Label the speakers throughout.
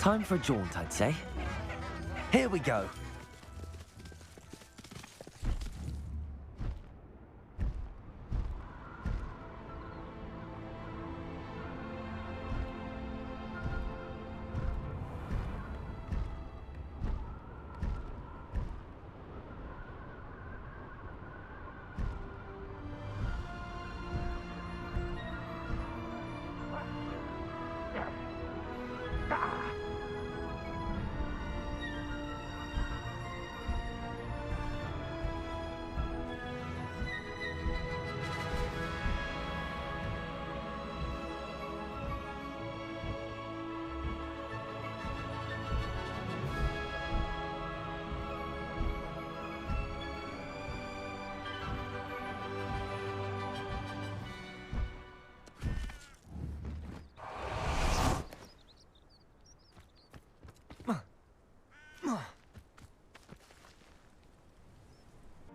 Speaker 1: Time for a jaunt, I'd say. Here we go.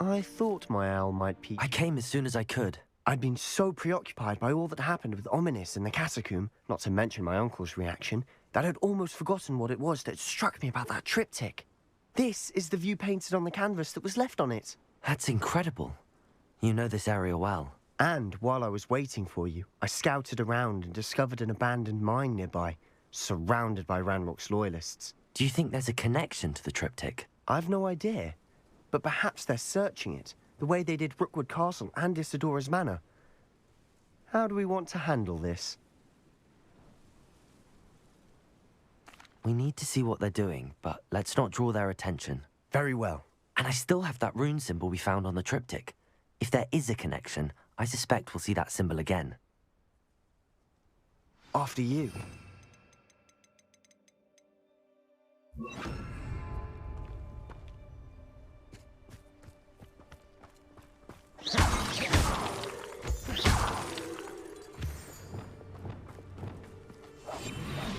Speaker 2: I thought my owl might peek.
Speaker 1: I came as soon as I could.
Speaker 2: I'd been so preoccupied by all that happened with Ominis and the catacomb, not to mention my uncle's reaction, that I'd almost forgotten what it was that struck me about that triptych. This is the view painted on the canvas that was left on it.
Speaker 1: That's incredible. You know this area well.
Speaker 2: And while I was waiting for you, I scouted around and discovered an abandoned mine nearby, surrounded by Ranrock's Loyalists.
Speaker 1: Do you think there's a connection to the triptych?
Speaker 2: I've no idea, but perhaps they're searching it, the way they did Rookwood Castle and Isidora's Manor. How do we want to handle this?
Speaker 1: We need to see what they're doing, but let's not draw their attention.
Speaker 2: Very well.
Speaker 1: And I still have that rune symbol we found on the triptych. If there is a connection, I suspect we'll see that symbol again.
Speaker 2: After you.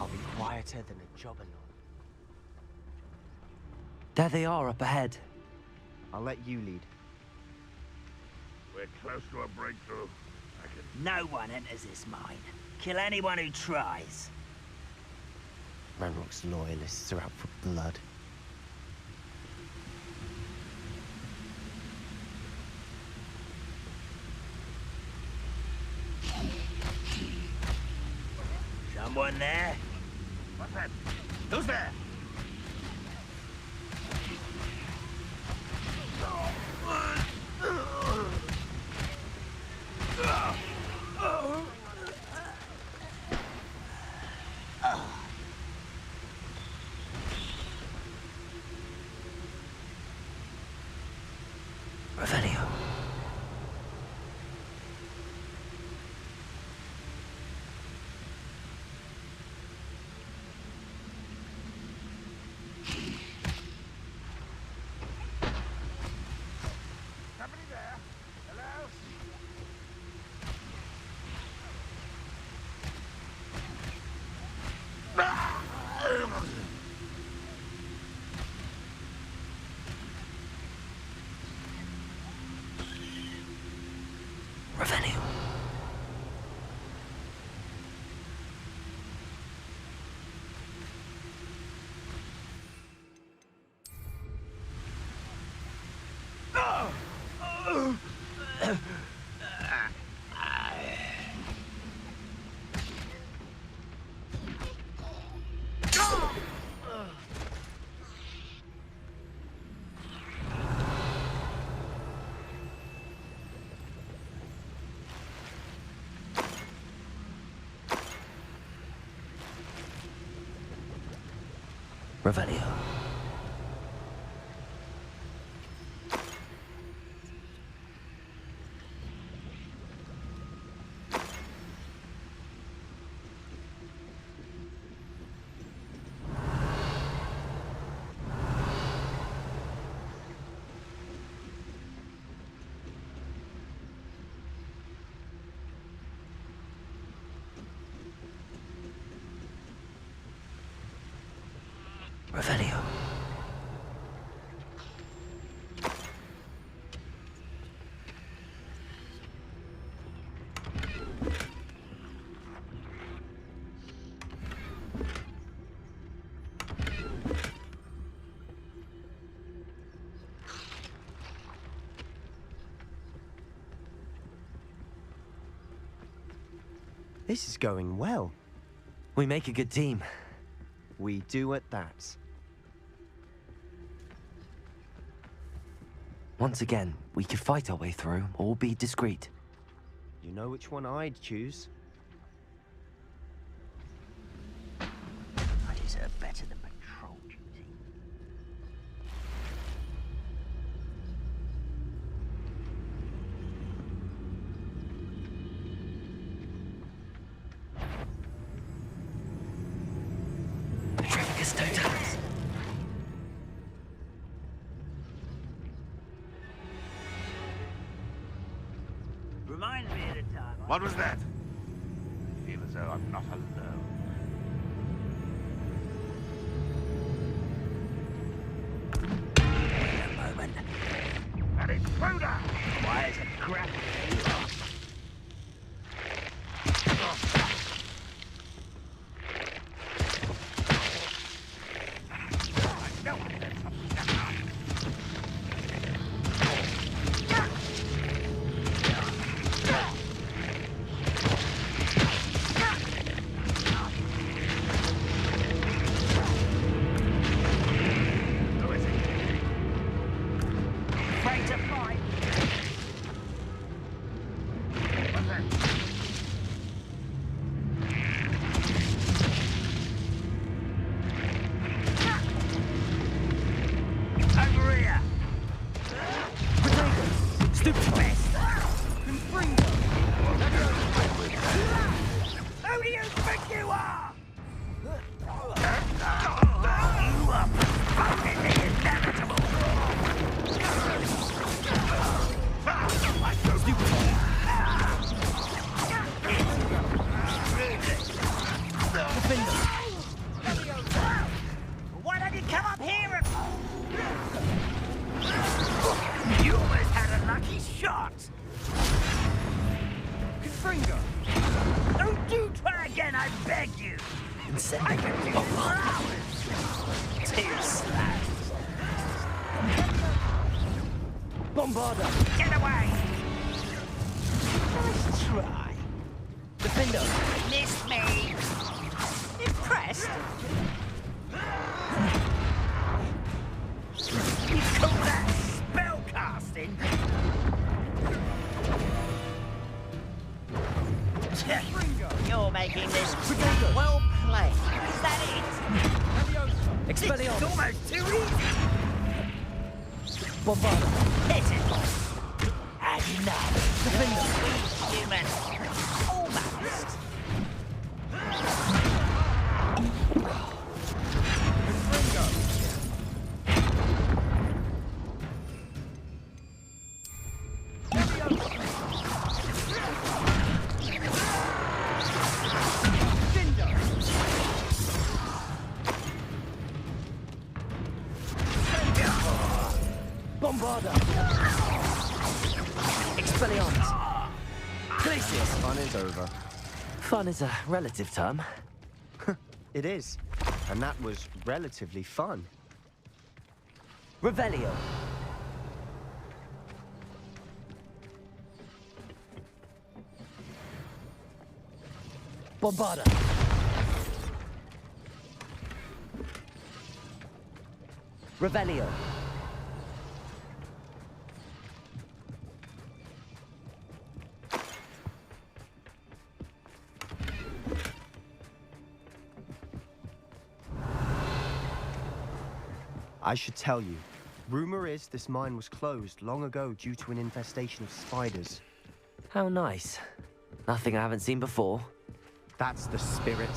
Speaker 2: I'll be quieter than a jobberknoll.
Speaker 1: There they are, up ahead.
Speaker 2: I'll let you lead.
Speaker 3: We're close to a breakthrough.
Speaker 4: No one enters this mine. Kill anyone who tries.
Speaker 2: Ranrock's Loyalists are out for blood.
Speaker 4: Someone there?
Speaker 3: What's that? Who's there?
Speaker 1: Revelio.
Speaker 3: Somebody there? Hello?
Speaker 1: Revelio. Revelio. Revelio.
Speaker 2: This is going well.
Speaker 1: We make a good team.
Speaker 2: We do at that.
Speaker 1: Once again, we could fight our way through or be discreet.
Speaker 2: You know which one I'd choose.
Speaker 4: I deserve better than patrol duty.
Speaker 1: Petrificus totalis.
Speaker 4: Reminds me of the time.
Speaker 3: What was that? I feel as though I'm not alone.
Speaker 4: Wait a moment.
Speaker 3: An intruder!
Speaker 4: Why is a crap?
Speaker 3: I know I heard something. Who is it?
Speaker 4: Afraid to fight.
Speaker 3: What's that?
Speaker 4: Over here. Who do you think you are? You are postponing the inevitable. Why don't you come up here and... You almost had a lucky shot. Don't you try again, I beg you. I can do this for hours. Two slabs.
Speaker 1: Bombarda!
Speaker 4: Get away. Nice try.
Speaker 1: Defender!
Speaker 4: Missed me. Impressed? You call that spell casting? You're making this well played. Is that it? This is
Speaker 1: Expelliarmus!
Speaker 4: almost too easy.
Speaker 1: Bombarda!
Speaker 4: Hit it. Had enough. Defender. Human. Almost.
Speaker 1: Bombarda! Expelliarmus! Glacius!
Speaker 2: Fun is over.
Speaker 1: Fun is a relative term.
Speaker 2: It is. And that was relatively fun.
Speaker 1: Revelio! Bombarda! Revelio!
Speaker 2: I should tell you. Rumor is this mine was closed long ago due to an infestation of spiders.
Speaker 1: How nice. Nothing I haven't seen before.
Speaker 2: That's the spirit.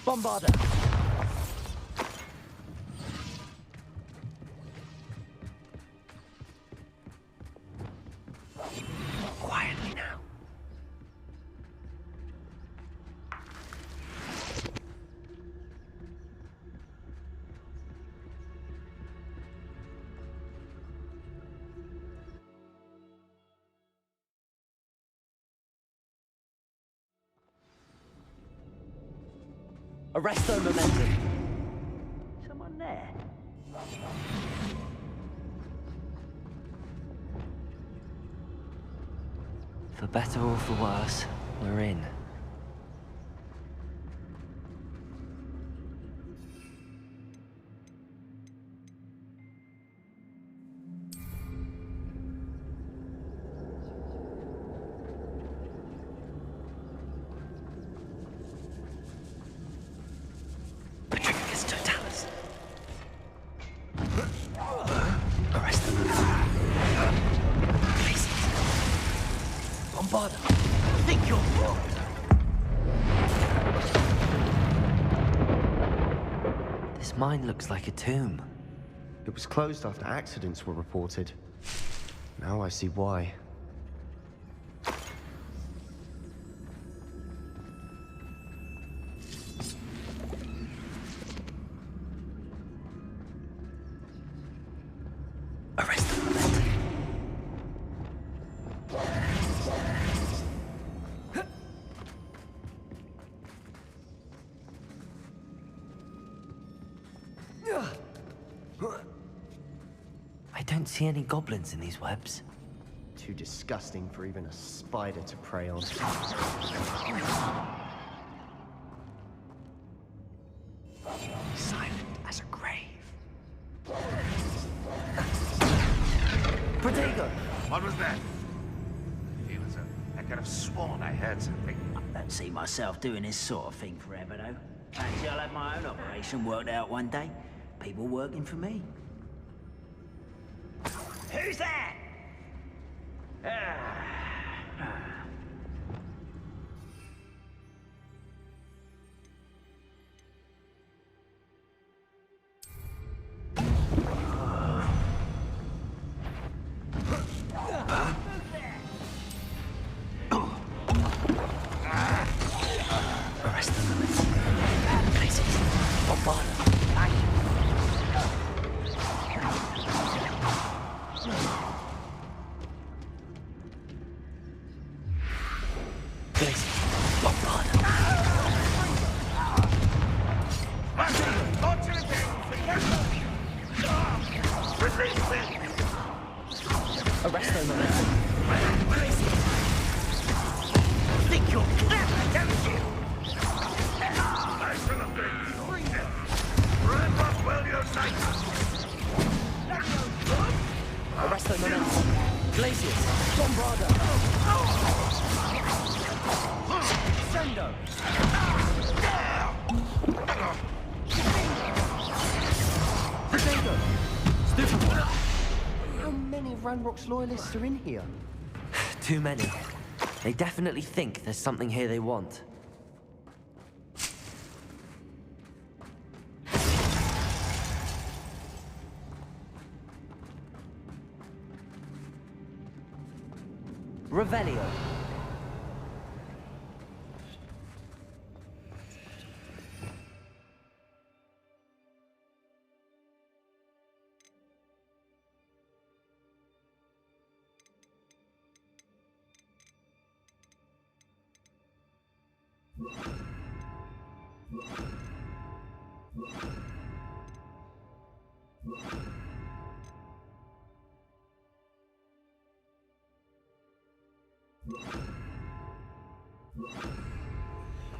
Speaker 1: Bombarda!
Speaker 2: Quietly now.
Speaker 1: Arresto momentum!
Speaker 4: Someone there.
Speaker 1: For better or for worse, we're in. This mine looks like a tomb.
Speaker 2: It was closed after accidents were reported. Now I see why.
Speaker 1: Arrest them. I don't see any goblins in these webs.
Speaker 2: Too disgusting for even a spider to prey on.
Speaker 4: Silent as a grave.
Speaker 2: Protego!
Speaker 3: What was that? I feel as though I could have sworn I heard something.
Speaker 4: I don't see myself doing this sort of thing forever, though. Fancy I'll have my own operation worked out one day. People working for me. Who's that?
Speaker 1: Arrest them. Places. Bombard.
Speaker 2: Arrest them.
Speaker 4: Think you're clever, don't you?
Speaker 3: I shall have been. Run up well your sight.
Speaker 2: Arrest them. Glaciers. Bombarda. Sendo. Protego. Stupid. How many Ranrock's loyalists are in here?
Speaker 1: Too many. They definitely think there's something here they want. Revelio.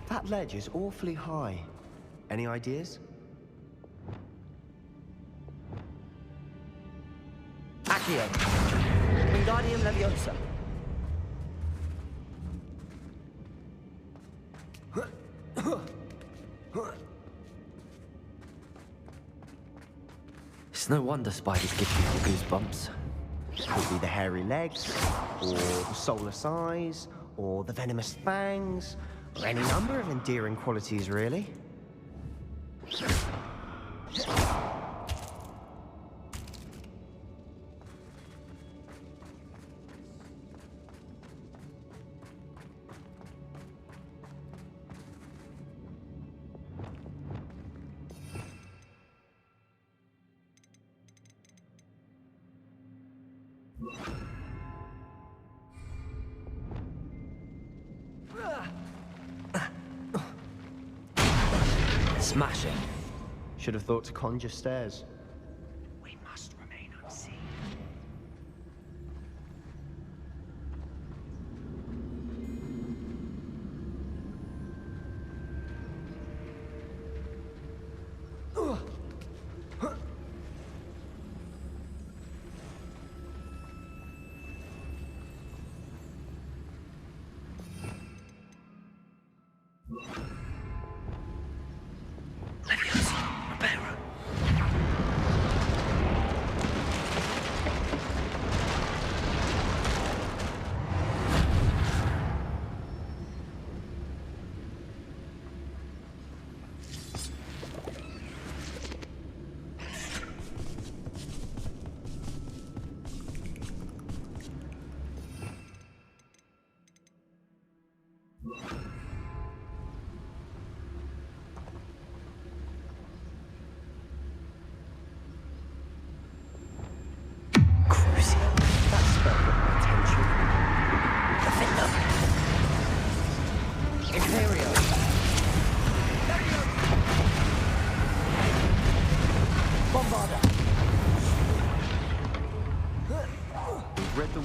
Speaker 2: That ledge is awfully high. Any ideas?
Speaker 1: Accio. Wingardium Leviosa. It's no wonder spiders give people goosebumps.
Speaker 2: Could be the hairy legs, or the soulless eyes, or the venomous fangs, or any number of endearing qualities, really.
Speaker 1: Smashing.
Speaker 2: Should have thought to conjure stairs.
Speaker 4: We must remain unseen.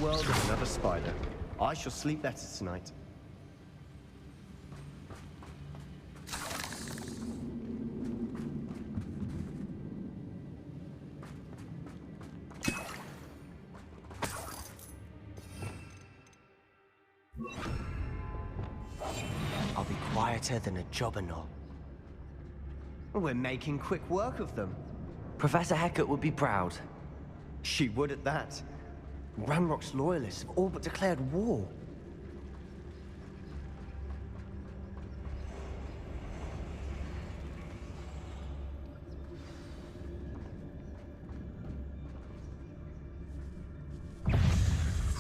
Speaker 2: world of another spider. I shall sleep better tonight. I'll be quieter than a jobberknoll. We're making quick work of them.
Speaker 1: Professor Hecat would be proud.
Speaker 2: She would at that. Ranrock's loyalists have all but declared war.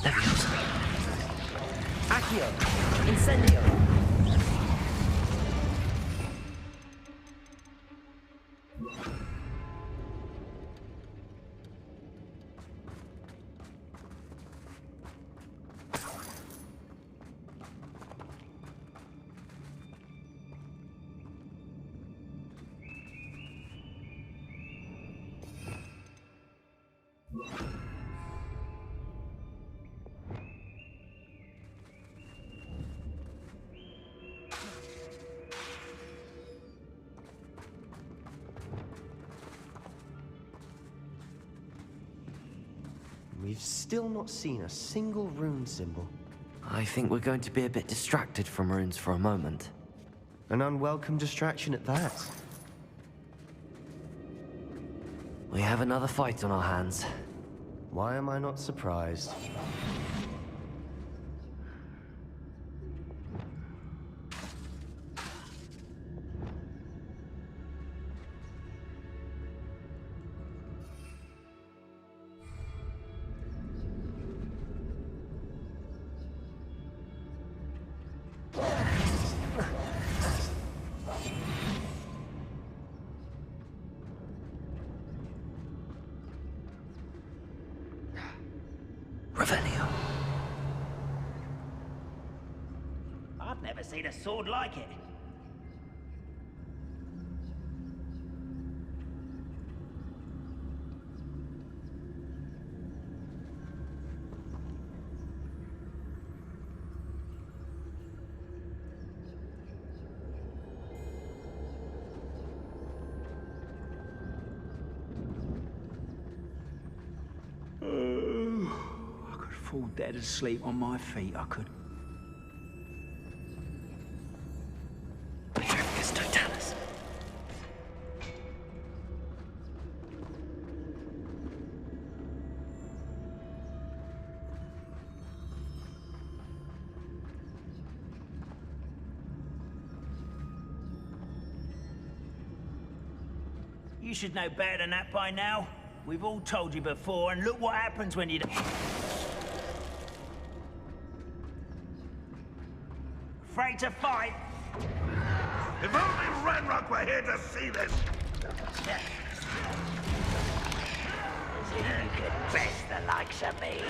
Speaker 1: Leviosa.
Speaker 2: Accio! Incendio! We've still not seen a single rune symbol.
Speaker 1: I think we're going to be a bit distracted from runes for a moment.
Speaker 2: An unwelcome distraction at that.
Speaker 1: We have another fight on our hands.
Speaker 2: Why am I not surprised?
Speaker 4: I've never seen a sword like it. I could fall dead asleep on my feet, I could. You should know better than that by now. We've all told you before, and look what happens when you... Afraid to fight?
Speaker 3: If only Ranrock were here to see this!
Speaker 4: You could best the likes of me.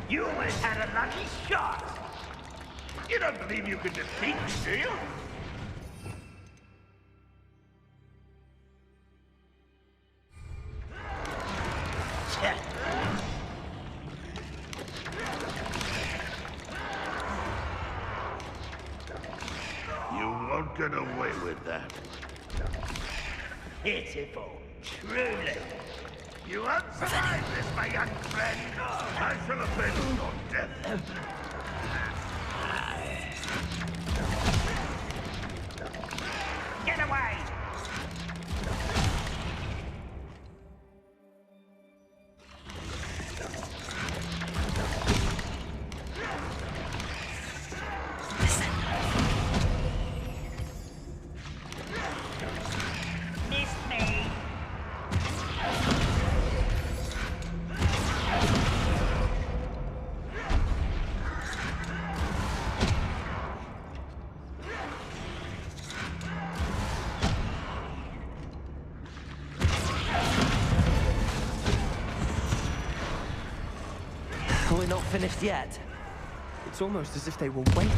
Speaker 3: You almost had a lucky shot! You don't believe you can defeat me, do you? You won't get away with that.
Speaker 4: Pitiful, truly.
Speaker 3: You won't survive this, my young friend. I shall avenge your death.
Speaker 4: Get away! Missed me!
Speaker 1: We're not finished yet.
Speaker 2: It's almost as if they were waiting.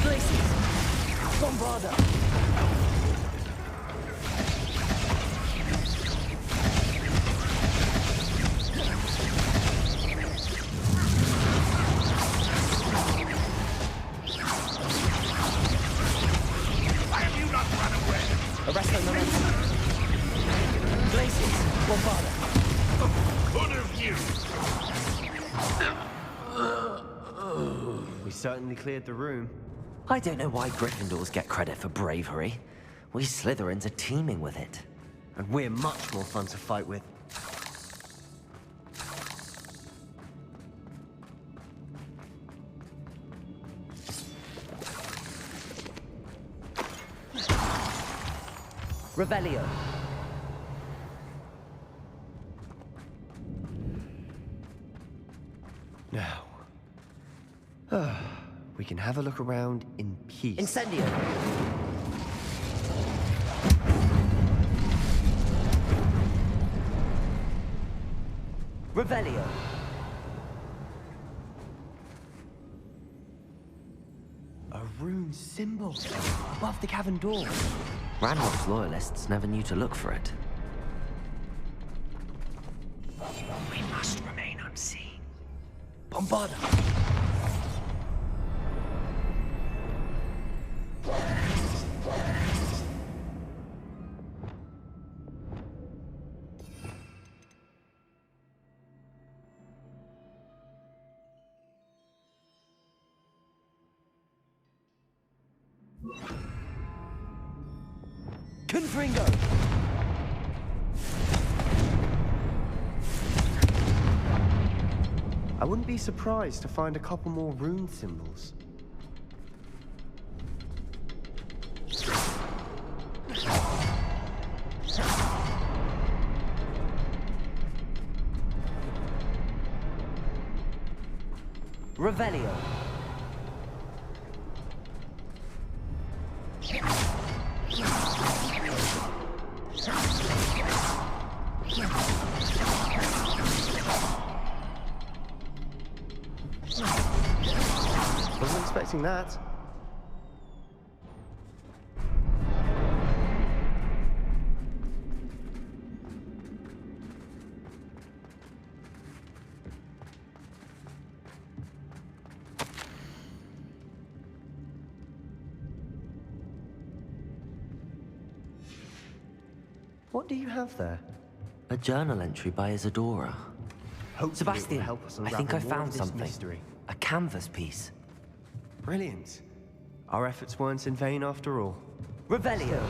Speaker 2: Places! Bombarda!
Speaker 3: Why have you not run away?
Speaker 2: Arresto momentum. Places! Bombarda!
Speaker 3: Good of you.
Speaker 2: We certainly cleared the room.
Speaker 1: I don't know why Gryffindors get credit for bravery. We Slytherins are teeming with it.
Speaker 2: And we're much more fun to fight with.
Speaker 1: Revelio.
Speaker 2: Now, we can have a look around in peace.
Speaker 1: Incendio. Revelio.
Speaker 2: A rune symbol above the cavern door.
Speaker 1: Ranrock's Loyalists never knew to look for it.
Speaker 2: We must remain unseen. Bombarda! Confringo! I wouldn't be surprised to find a couple more rune symbols.
Speaker 1: Revelio.
Speaker 2: Wasn't expecting that. What do you have there?
Speaker 1: A journal entry by Isadora.
Speaker 2: Hopefully it will
Speaker 1: Sebastian,
Speaker 2: help us
Speaker 1: I think I
Speaker 2: unravel more
Speaker 1: found
Speaker 2: of this
Speaker 1: something.
Speaker 2: mystery.
Speaker 1: A canvas piece.
Speaker 2: Brilliant. Our efforts weren't in vain after all.
Speaker 1: Revelio.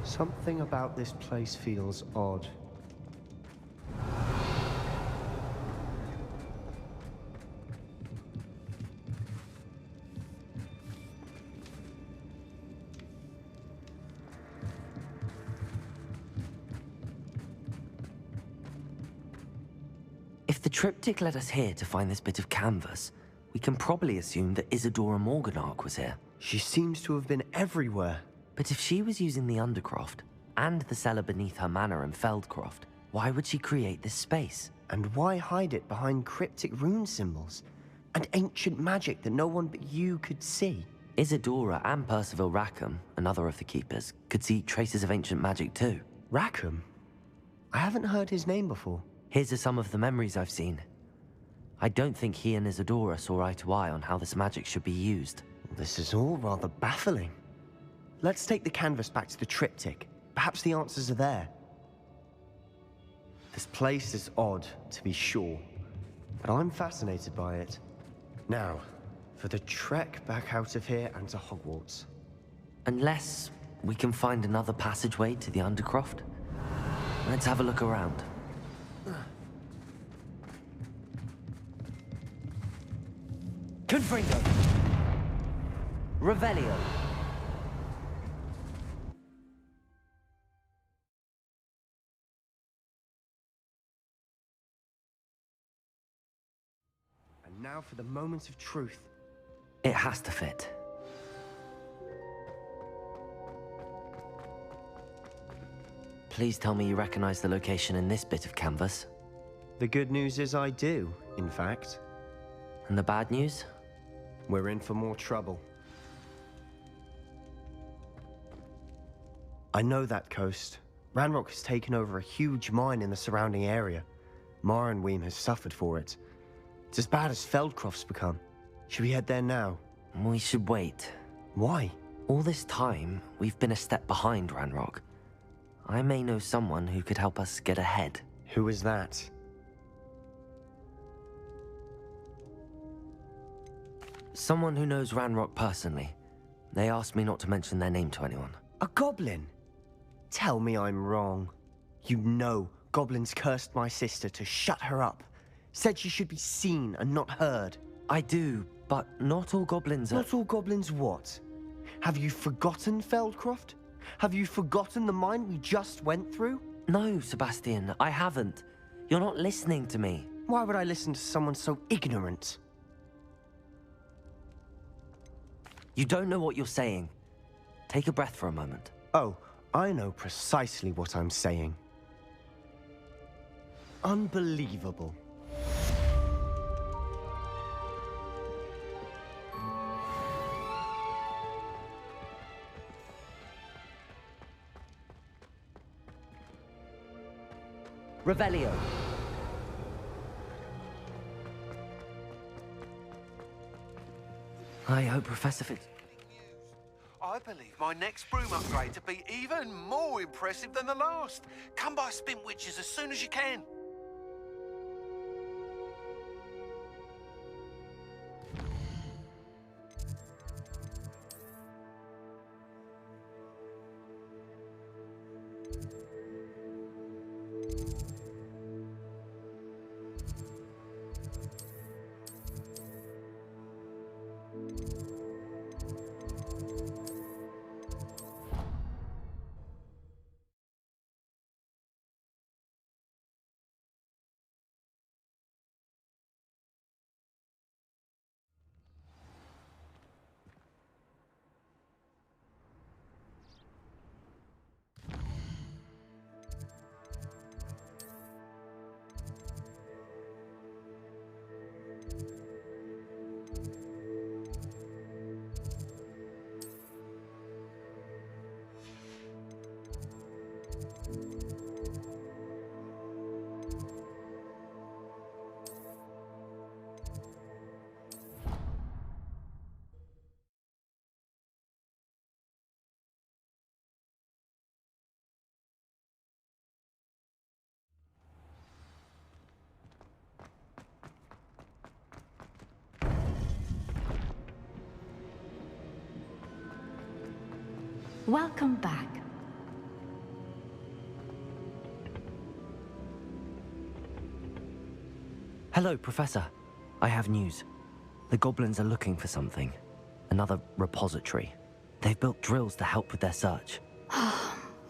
Speaker 2: Something about this place feels odd.
Speaker 1: If the triptych led us here to find this bit of canvas, we can probably assume that Isadora Morganach was here.
Speaker 2: She seems to have been everywhere.
Speaker 1: But if she was using the Undercroft, and the cellar beneath her manor in Feldcroft, why would she create this space?
Speaker 2: And why hide it behind cryptic rune symbols? And ancient magic that no one but you could see?
Speaker 1: Isadora and Percival Rackham, another of the Keepers, could see traces of ancient magic too.
Speaker 2: Rackham? I haven't heard his name before.
Speaker 1: Here's are some of the memories I've seen. I don't think he and Isadora saw eye to eye on how this magic should be used.
Speaker 2: This is all rather baffling. Let's take the canvas back to the triptych. Perhaps the answers are there. This place is odd, to be sure, but I'm fascinated by it. Now, for the trek back out of here and to Hogwarts.
Speaker 1: Unless we can find another passageway to the Undercroft. Let's have a look around. Confringo. Revelio.
Speaker 2: And now for the moment of truth.
Speaker 1: It has to fit. Please tell me you recognize the location in this bit of canvas.
Speaker 2: The good news is I do, in fact.
Speaker 1: And the bad news?
Speaker 2: We're in for more trouble. I know that coast. Ranrock has taken over a huge mine in the surrounding area. Morrowind has suffered for it. It's as bad as Feldcroft's become. Should we head there now?
Speaker 1: We should wait.
Speaker 2: Why?
Speaker 1: All this time, we've been a step behind Ranrock. I may know someone who could help us get ahead.
Speaker 2: Who is that?
Speaker 1: Someone who knows Ranrock personally. They asked me not to mention their name to anyone.
Speaker 2: A goblin? Tell me I'm wrong. You know goblins cursed my sister to shut her up. Said she should be seen and not heard.
Speaker 1: I do, but not all goblins are...
Speaker 2: Not all goblins what? Have you forgotten Feldcroft? Have you forgotten the mine we just went through?
Speaker 1: No, Sebastian, I haven't. You're not listening to me.
Speaker 2: Why would I listen to someone so ignorant?
Speaker 1: You don't know what you're saying. Take a breath for a moment.
Speaker 2: Oh, I know precisely what I'm saying. Unbelievable.
Speaker 1: Revelio. I hope Professor Fitz...
Speaker 5: I believe my next broom upgrade to be even more impressive than the last. Come by Spin Witches as soon as you can.
Speaker 6: Welcome back.
Speaker 1: Hello, Professor. I have news. The goblins are looking for something. Another repository. They've built drills to help with their search.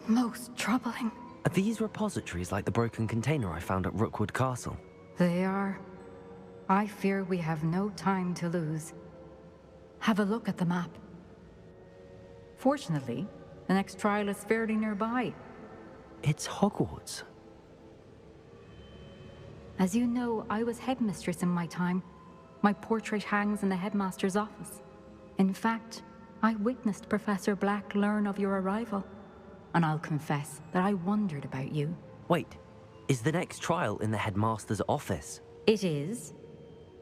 Speaker 6: Most troubling.
Speaker 1: Are these repositories like the broken container I found at Rookwood Castle?
Speaker 6: They are. I fear we have no time to lose. Have a look at the map. Fortunately, the next trial is fairly nearby.
Speaker 1: It's Hogwarts.
Speaker 6: As you know, I was headmistress in my time. My portrait hangs in the headmaster's office. In fact, I witnessed Professor Black learn of your arrival. And I'll confess that I wondered about you.
Speaker 1: Wait, is the next trial in the headmaster's office?
Speaker 6: It is.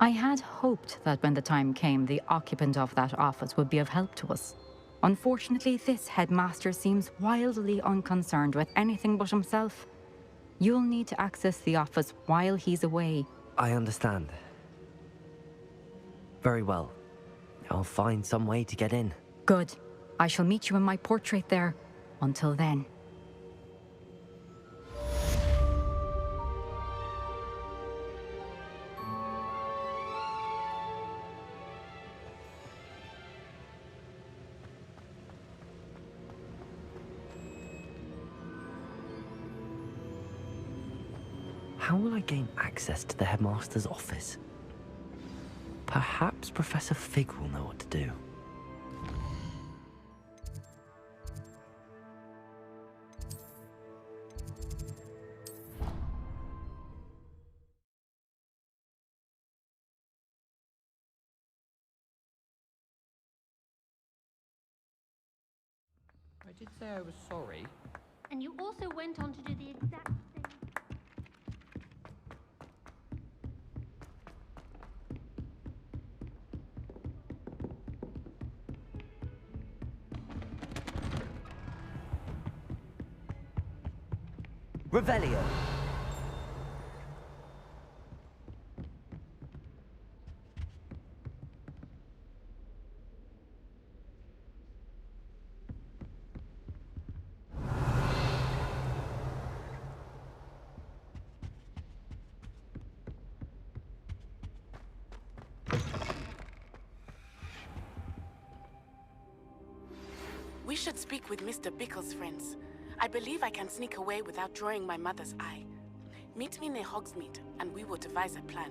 Speaker 6: I had hoped that when the time came, the occupant of that office would be of help to us. Unfortunately, this headmaster seems wildly unconcerned with anything but himself. You'll need to access the office while he's away.
Speaker 1: I understand. Very well. I'll find some way to get in.
Speaker 6: Good. I shall meet you in my portrait there. Until then.
Speaker 1: How will I gain access to the headmaster's office? Perhaps Professor Fig will know what to do.
Speaker 7: I did say I was sorry.
Speaker 8: And you also went on to do the exact same.
Speaker 1: Revelio.
Speaker 9: We should speak with Mr. Bickle's friends. I believe I can sneak away without drawing my mother's eye. Meet me near Hogsmeade, and we will devise a plan.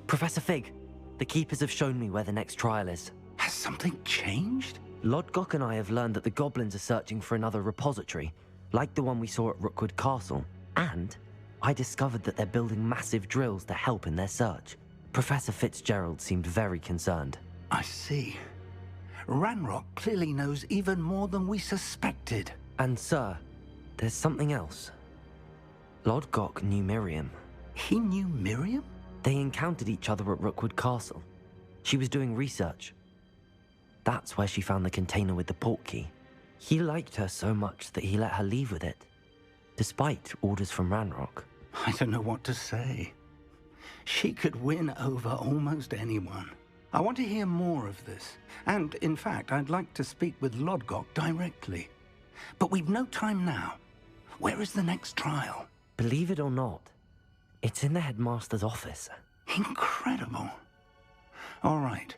Speaker 1: Professor Fig, the Keepers have shown me where the next trial is.
Speaker 10: Has something changed?
Speaker 1: Lodgok and I have learned that the goblins are searching for another repository, like the one we saw at Rookwood Castle. And I discovered that they're building massive drills to help in their search. Professor Fitzgerald seemed very concerned.
Speaker 10: I see. Ranrock clearly knows even more than we suspected.
Speaker 1: And sir, there's something else. Lodgok knew Miriam.
Speaker 10: He knew Miriam?
Speaker 1: They encountered each other at Rookwood Castle. She was doing research. That's where she found the container with the portkey. He liked her so much that he let her leave with it, despite orders from Ranrock.
Speaker 10: I don't know what to say. She could win over almost anyone. I want to hear more of this. And, in fact, I'd like to speak with Lodgok directly. But we've no time now. Where is the next trial?
Speaker 1: Believe it or not, it's in the Headmaster's office.
Speaker 10: Incredible. All right.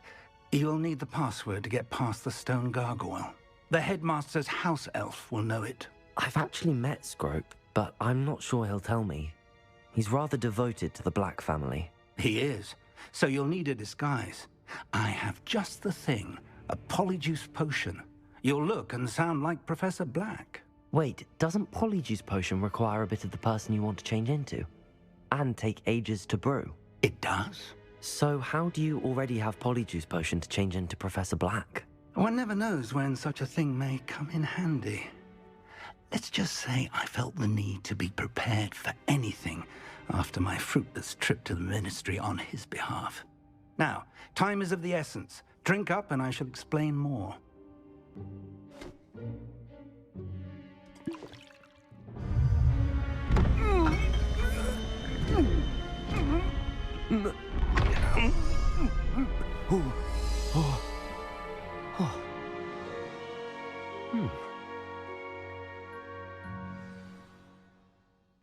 Speaker 10: You'll need the password to get past the stone gargoyle. The Headmaster's house elf will know it.
Speaker 1: I've actually met Scrope, but I'm not sure he'll tell me. He's rather devoted to the Black family.
Speaker 10: He is. So you'll need a disguise. I have just the thing. A polyjuice potion. You'll look and sound like Professor Black.
Speaker 1: Wait, doesn't polyjuice potion require a bit of the person you want to change into? And take ages to brew?
Speaker 10: It does.
Speaker 1: So how do you already have polyjuice potion to change into Professor Black?
Speaker 10: One never knows when such a thing may come in handy. Let's just say I felt the need to be prepared for anything after my fruitless trip to the Ministry on his behalf. Now, time is of the essence. Drink up and I shall explain more.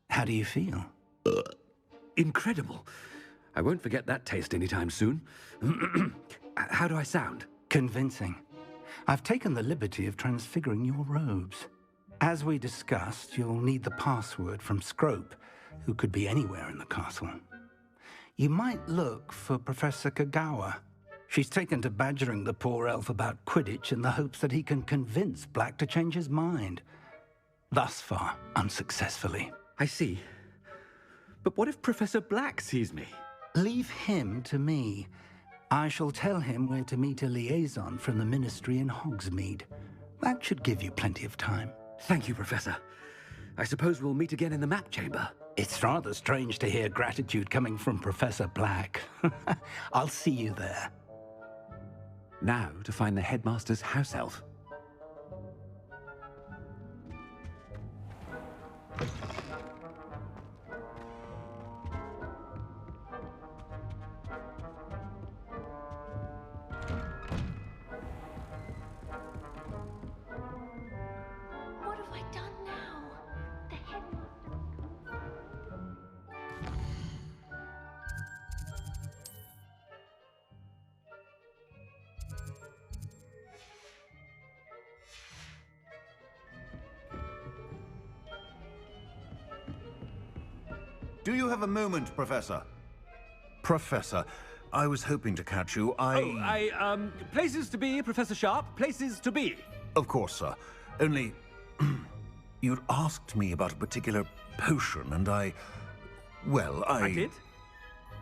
Speaker 10: How do you feel?
Speaker 7: Incredible. I won't forget that taste anytime soon. How do I sound?
Speaker 10: Convincing. I've taken the liberty of transfiguring your robes. As we discussed, you'll need the password from Scrope, who could be anywhere in the castle. You might look for Professor Kagawa. She's taken to badgering the poor elf about Quidditch in the hopes that he can convince Black to change his mind. Thus far, unsuccessfully.
Speaker 7: I see. But what if Professor Black sees me?
Speaker 10: Leave him to me. I shall tell him where to meet a liaison from the Ministry in Hogsmeade. That should give you plenty of time.
Speaker 7: Thank you, Professor. I suppose we'll meet again in the map chamber.
Speaker 10: It's rather strange to hear gratitude coming from Professor Black. I'll see you there.
Speaker 7: Now to find the Headmaster's house elf.
Speaker 8: What have I done now? The Headmaster.
Speaker 11: Do you have a moment, Professor? Professor, I was hoping to catch you.
Speaker 7: Places to be, Professor Sharp. Places to be.
Speaker 11: Of course, sir. Only, you'd asked me about a particular potion, and I did?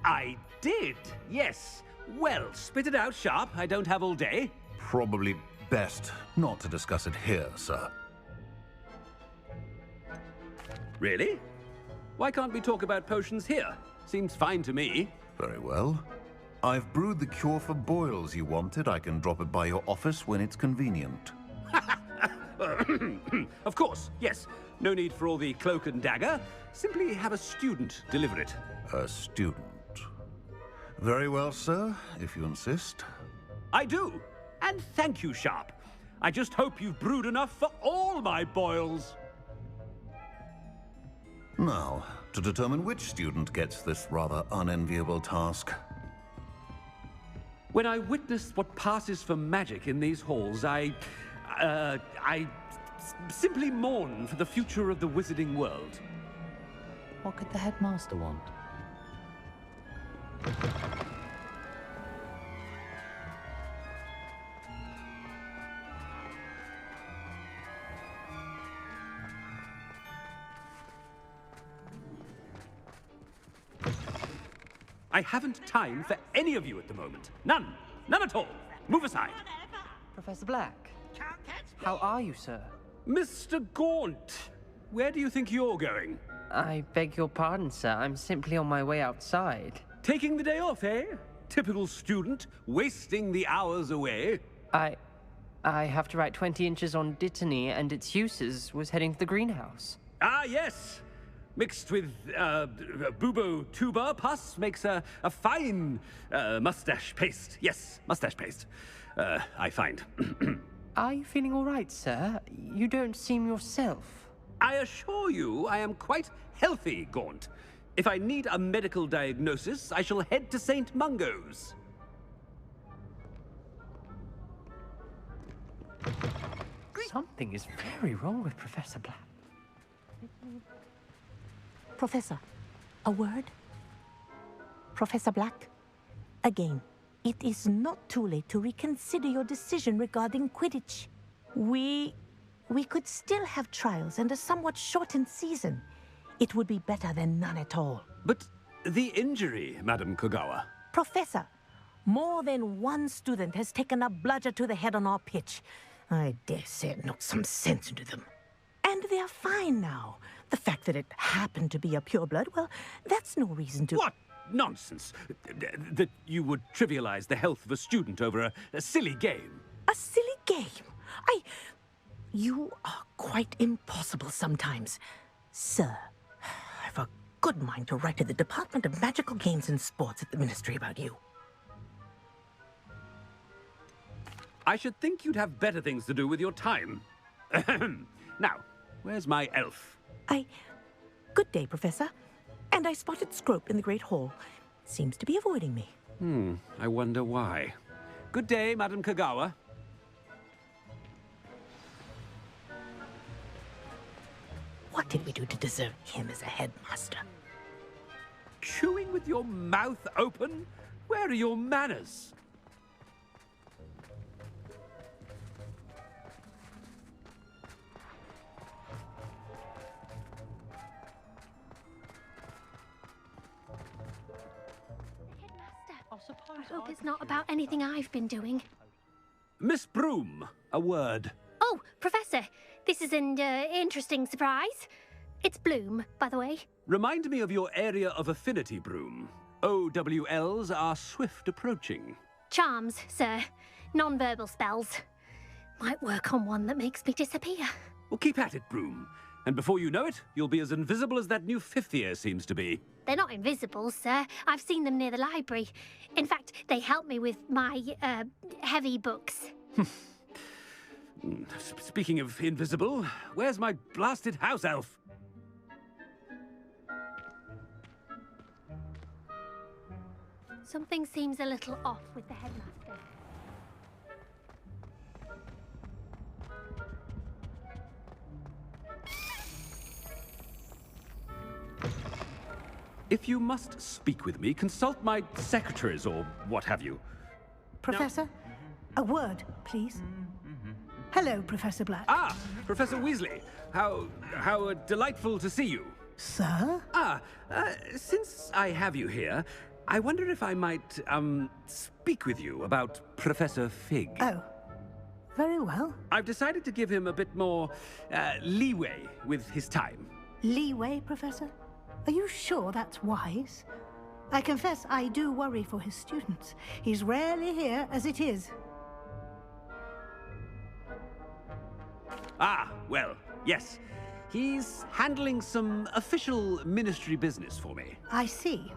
Speaker 7: I did, yes. Well, spit it out, Sharp. I don't have all day.
Speaker 11: Probably best not to discuss it here, sir.
Speaker 7: Really? Why can't we talk about potions here? Seems fine to me.
Speaker 11: Very well. I've brewed the cure for boils you wanted. I can drop it by your office when it's convenient.
Speaker 7: Of course, yes. No need for all the cloak and dagger. Simply have a student deliver it.
Speaker 11: A student. Very well, sir, if you insist.
Speaker 7: I do. And thank you, Sharp. I just hope you've brewed enough for all my boils.
Speaker 11: Now, to determine which student gets this rather unenviable task.
Speaker 7: When I witness what passes for magic in these halls, I simply mourn for the future of the wizarding world.
Speaker 1: What could the headmaster want?
Speaker 7: I haven't time for any of you at the moment. None. None at all. Move aside.
Speaker 2: Professor Black, how are you, sir?
Speaker 7: Mr. Gaunt, where do you think you're going?
Speaker 2: I beg your pardon, sir. I'm simply on my way outside.
Speaker 7: Taking the day off, eh? Typical student, wasting the hours away.
Speaker 2: I have to write 20 inches on Dittany and its uses. Was heading to the greenhouse.
Speaker 7: Ah, yes. Mixed with bubo tuber pus makes a fine mustache paste. Yes, mustache paste. I find.
Speaker 2: Are you feeling all right, sir? You don't seem yourself.
Speaker 7: I assure you I am quite healthy, Gaunt. If I need a medical diagnosis, I shall head to St. Mungo's.
Speaker 2: Something is very wrong with Professor Black.
Speaker 12: Professor, a word? Professor Black, again, it is not too late to reconsider your decision regarding Quidditch. We could still have trials and a somewhat shortened season. It would be better than none at all.
Speaker 7: But the injury, Madam Kogawa.
Speaker 12: Professor, more than one student has taken a bludger to the head on our pitch. I dare say it knocked some sense into them. And they are fine now. The fact that it happened to be a pureblood, well, that's no reason to...
Speaker 7: What nonsense! That you would trivialize the health of a student over a silly game.
Speaker 12: A silly game? You are quite impossible sometimes. Sir, I've a good mind to write to the Department of Magical Games and Sports at the Ministry about you.
Speaker 7: I should think you'd have better things to do with your time. Now, where's my elf?
Speaker 12: Good day, Professor. And I spotted Scrope in the Great Hall. Seems to be avoiding me.
Speaker 7: I wonder why. Good day, Madam Kogawa.
Speaker 12: What did we do to deserve him as a headmaster?
Speaker 7: Chewing with your mouth open? Where are your manners?
Speaker 8: I hope it's not about anything I've been doing.
Speaker 7: Miss Broom, a word.
Speaker 8: Oh, Professor, this is an interesting surprise. It's Bloom, by the way.
Speaker 7: Remind me of your area of affinity, Broom. OWLs are swift approaching.
Speaker 8: Charms, sir. Non-verbal spells. Might work on one that makes me disappear.
Speaker 7: Well, keep at it, Broom. And before you know it, you'll be as invisible as that new fifth year seems to be.
Speaker 8: They're not invisible, sir. I've seen them near the library. In fact, they help me with my, heavy books.
Speaker 7: Speaking of invisible, where's my blasted house elf?
Speaker 8: Something seems a little off with the headmaster.
Speaker 7: If you must speak with me, consult my secretaries or what have you.
Speaker 13: Professor, a word, please. Hello, Professor Black.
Speaker 7: Ah, Professor Weasley. How delightful to see you.
Speaker 13: Sir?
Speaker 7: Since I have you here, I wonder if I might, speak with you about Professor Fig.
Speaker 13: Oh, Very well.
Speaker 7: I've decided to give him a bit more leeway with his time.
Speaker 13: Leeway, Professor? Are you sure that's wise? I confess I do worry for his students. He's rarely here as it is.
Speaker 7: Ah, well, yes. He's handling some official ministry business for me.
Speaker 13: I see.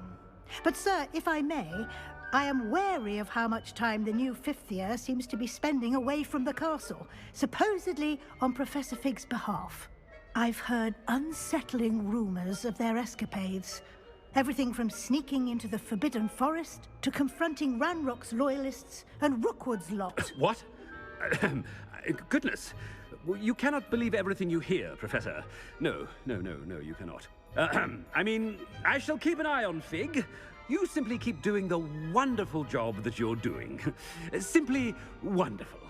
Speaker 13: But, sir, if I may, I am wary of how much time the new fifth year seems to be spending away from the castle, supposedly on Professor Fig's behalf. I've heard unsettling rumors of their escapades. Everything from sneaking into the Forbidden Forest to confronting Ranrock's Loyalists and Rookwood's lot.
Speaker 7: What? Goodness. You cannot believe everything you hear, Professor. No, you cannot. I mean, I shall keep an eye on Fig. You simply keep doing the wonderful job that you're doing. Simply wonderful.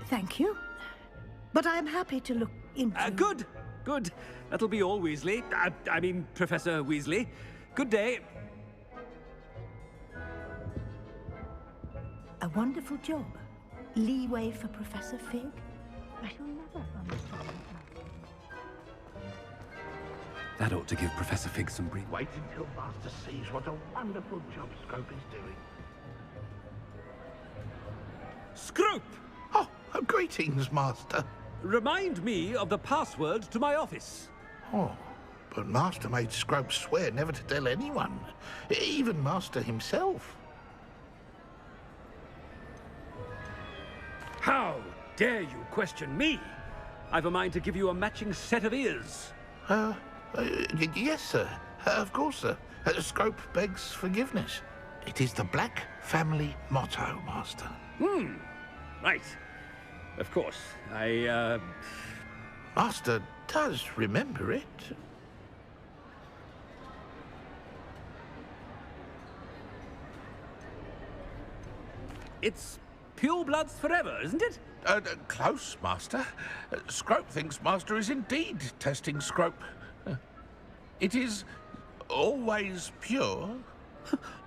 Speaker 13: Thank you. But I'm happy to look into...
Speaker 7: Good. That'll be all, Weasley. I mean, Professor Weasley. Good day.
Speaker 13: A wonderful job. Leeway for Professor Fig? I shall never understand that.
Speaker 7: That ought to give Professor Fig some breathing.
Speaker 3: Wait until Master sees what a wonderful job Scrope is doing.
Speaker 7: Scrope!
Speaker 3: Oh, greetings, Master.
Speaker 7: Remind me of the password to my office.
Speaker 3: Oh, but Master made Scrope swear never to tell anyone, even Master himself.
Speaker 7: How dare you question me? I've a mind to give you a matching set of ears.
Speaker 3: Yes, sir. Of course, sir. Scrope begs forgiveness. It is the Black family motto, Master.
Speaker 7: Right. Of course.
Speaker 3: Master does remember it.
Speaker 7: It's pure bloods forever, isn't it?
Speaker 3: Close, Master. Scrope thinks Master is indeed testing Scrope. It is always pure.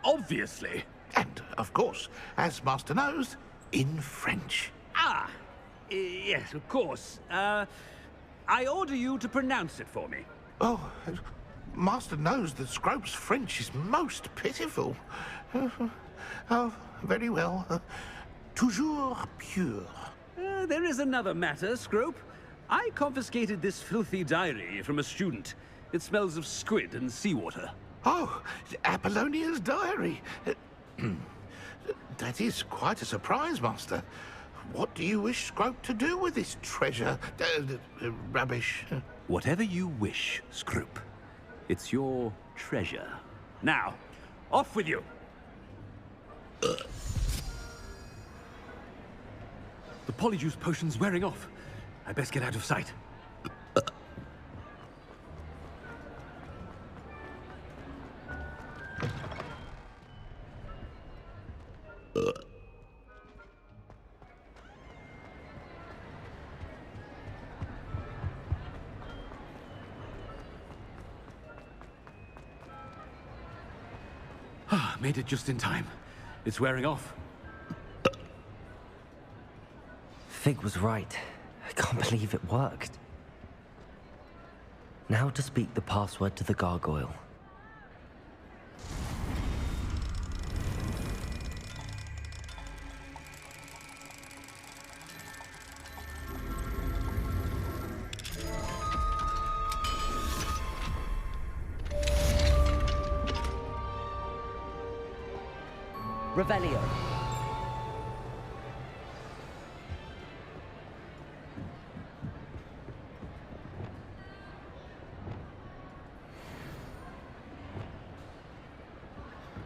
Speaker 7: Obviously.
Speaker 3: And, of course, as Master knows, in French.
Speaker 7: Ah, yes, of course. I order you to pronounce it for me.
Speaker 3: Oh, Master knows that Scrope's French is most pitiful. Oh, very well. Toujours pure.
Speaker 7: There is another matter, Scrope. I confiscated this filthy diary from a student. It smells of squid and seawater.
Speaker 3: Oh, Apollonia's diary. That is quite a surprise, Master. What do you wish Scrope to do with this treasure? Rubbish.
Speaker 7: Whatever you wish, Scrope. It's your treasure. Now, off with you. The polyjuice potion's wearing off. I best get out of sight. Made it just in time. It's wearing off.
Speaker 1: Fig was right. I can't believe it worked. Now to speak the password to the gargoyle. Revelio.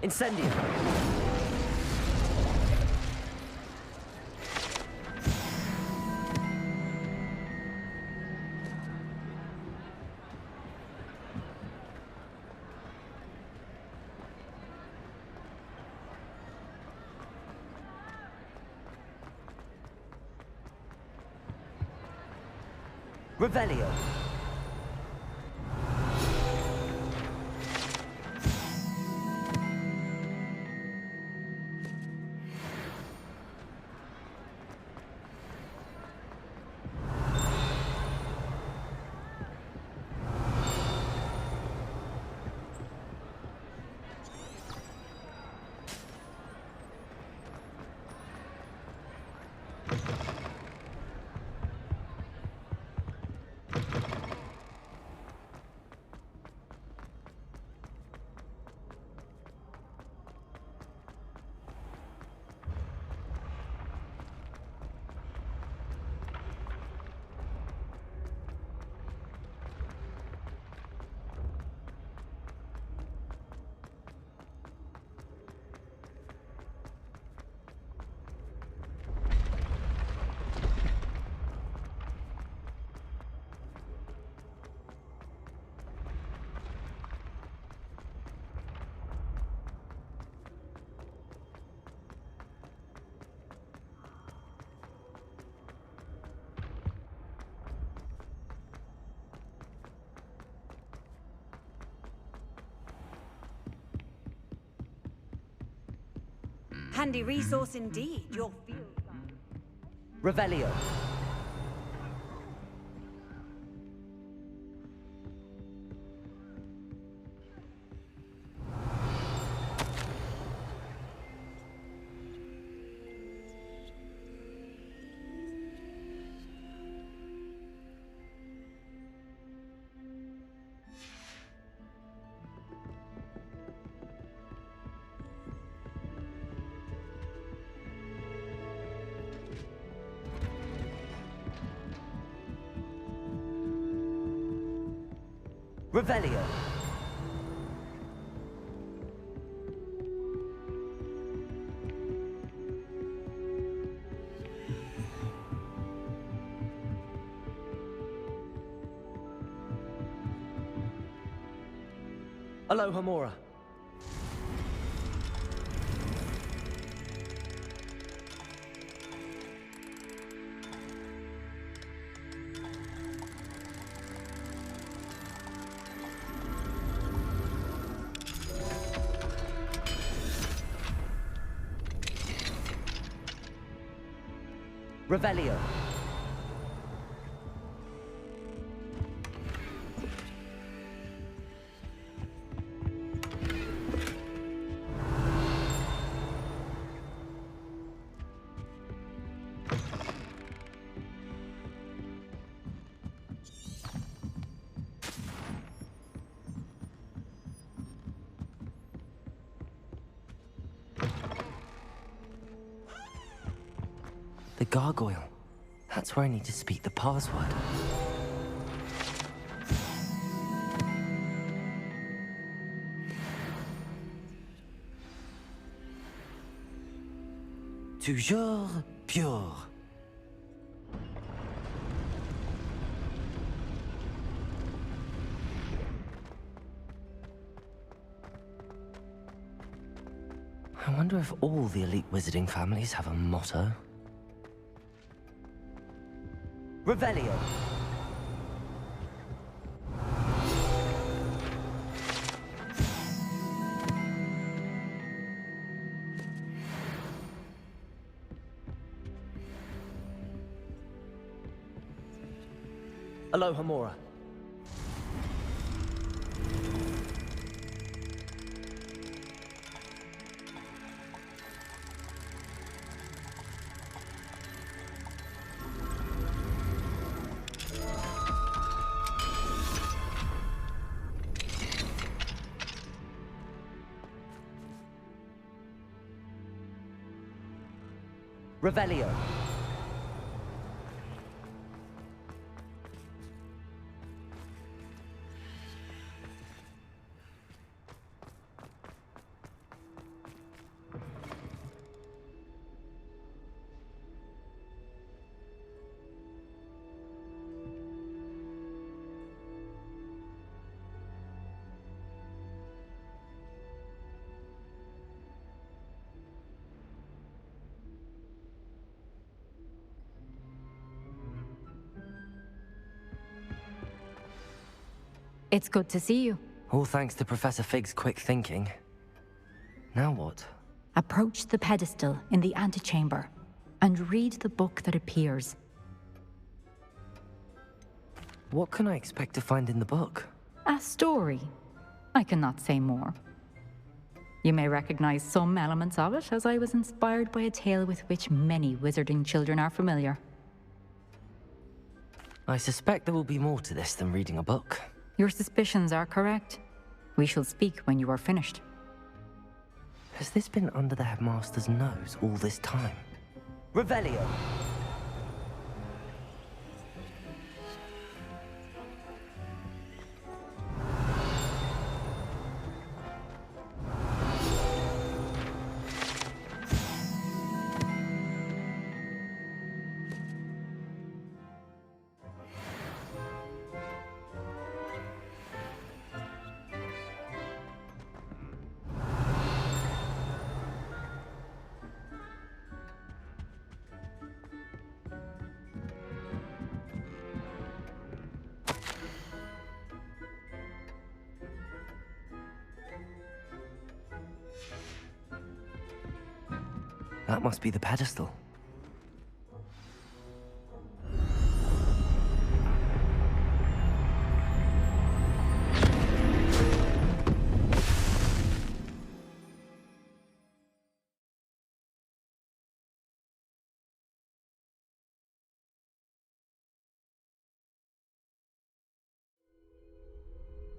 Speaker 1: Incendio. Revelio.
Speaker 14: Handy resource indeed, your field guide.
Speaker 1: Revelio. Revelio. Aloha Mora. Revelio. The gargoyle. That's where I need to speak the password. Toujours pure. I wonder if all the elite wizarding families have a motto. Revelio. Aloha Mora. Revelio.
Speaker 6: It's good to see you.
Speaker 1: All thanks to Professor Fig's quick thinking. Now what?
Speaker 6: Approach the pedestal in the antechamber and read the book that appears.
Speaker 1: What can I expect to find in the book?
Speaker 6: A story. I cannot say more. You may recognize some elements of it, as I was inspired by a tale with which many wizarding children are familiar.
Speaker 1: I suspect there will be more to this than reading a book.
Speaker 6: Your suspicions are correct. We shall speak when you are finished.
Speaker 1: Has this been under the Headmaster's nose all this time? Revelio! That must be the pedestal.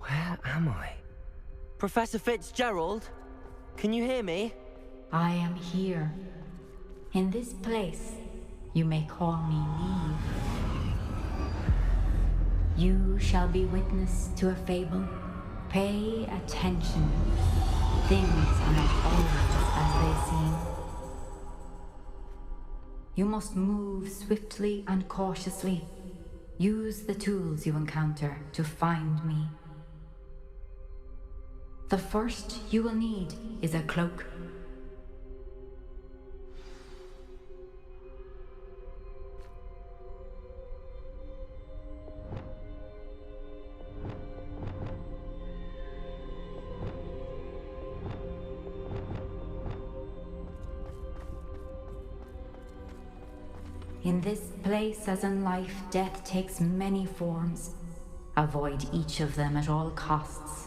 Speaker 1: Where am I? Professor Fitzgerald? Can you hear me?
Speaker 6: I am here. In this place, you may call me Niamh. You shall be witness to a fable. Pay attention. Things are not always as they seem. You must move swiftly and cautiously. Use the tools you encounter to find me. The first you will need is a cloak. In this place, as in life, death takes many forms. Avoid each of them at all costs.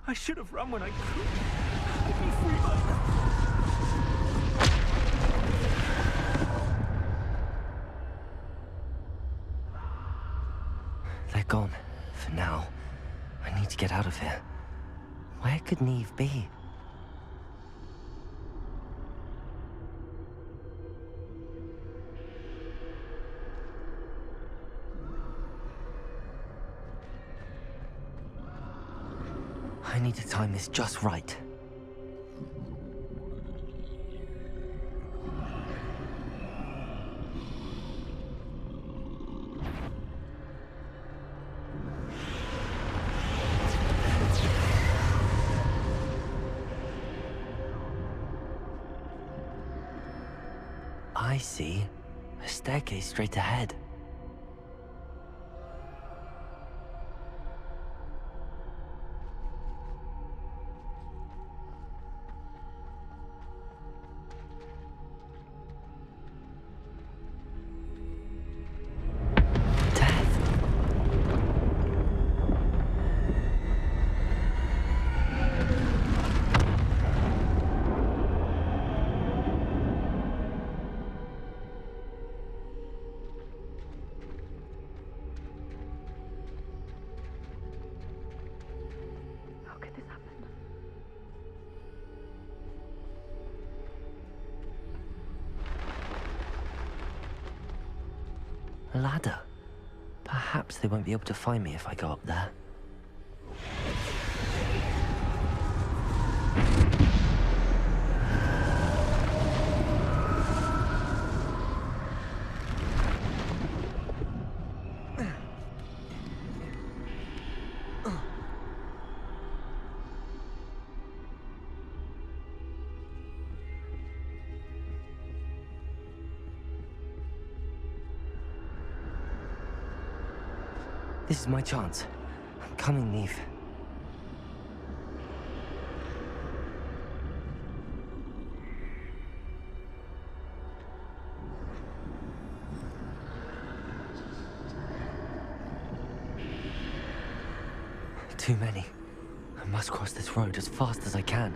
Speaker 2: I should have run when I could. Let me free myself.
Speaker 1: They're gone. For now. I need to get out of here. Where could Niamh be? I need to time this just right. I see. A staircase straight ahead. A ladder. Perhaps they won't be able to find me if I go up there. This is my chance. I'm coming, Niamh. Too many. I must cross this road as fast as I can.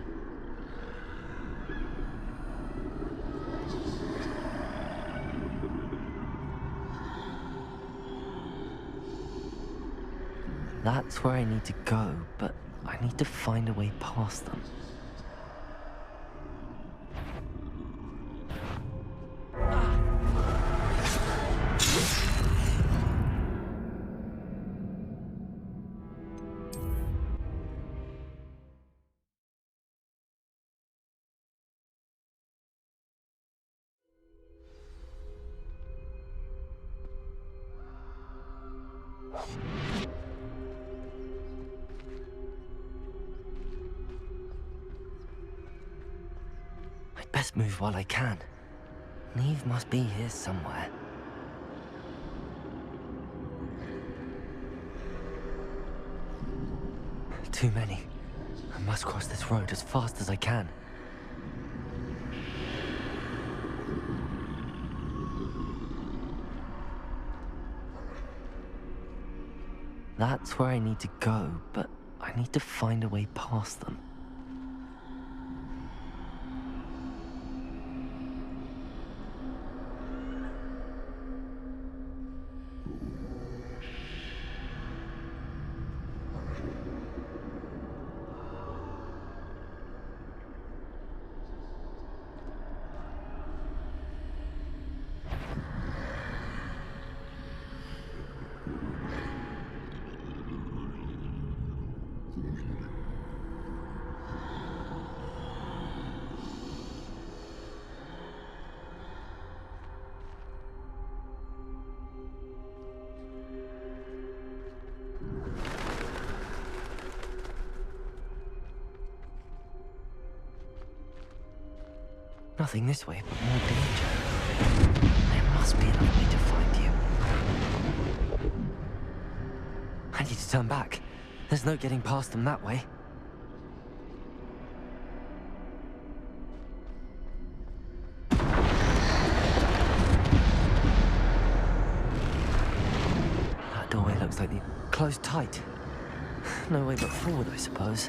Speaker 1: That's where I need to go, but I need to find a way past them. I'd best move while I can. Niamh must be here somewhere. Too many. I must cross this road as fast as I can. That's where I need to go, but I need to find a way past them. Nothing this way, but more danger. There must be another way to find you. I need to turn back. There's no getting past them that way. That doorway looks like it's closed tight. No way but forward, I suppose.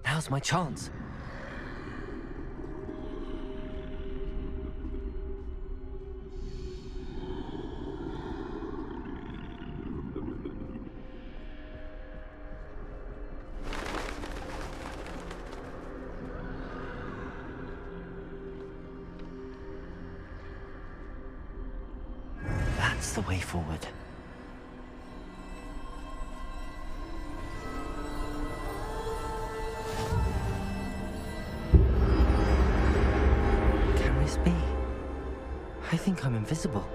Speaker 1: Now's my chance. That's the way forward. I think I'm invisible.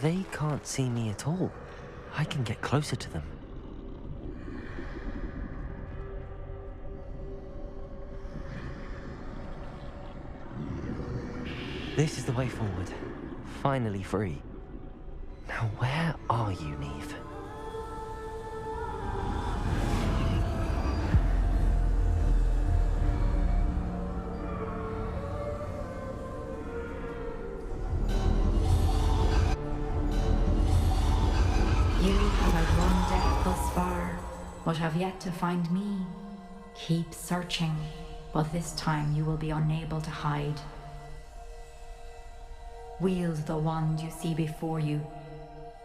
Speaker 1: They can't see me at all. I can get closer to them. This is the way forward. Finally free. Now where are you, Niamh?
Speaker 6: You have outrun death thus far, but have yet to find me. Keep searching, but this time you will be unable to hide. Wield the wand you see before you.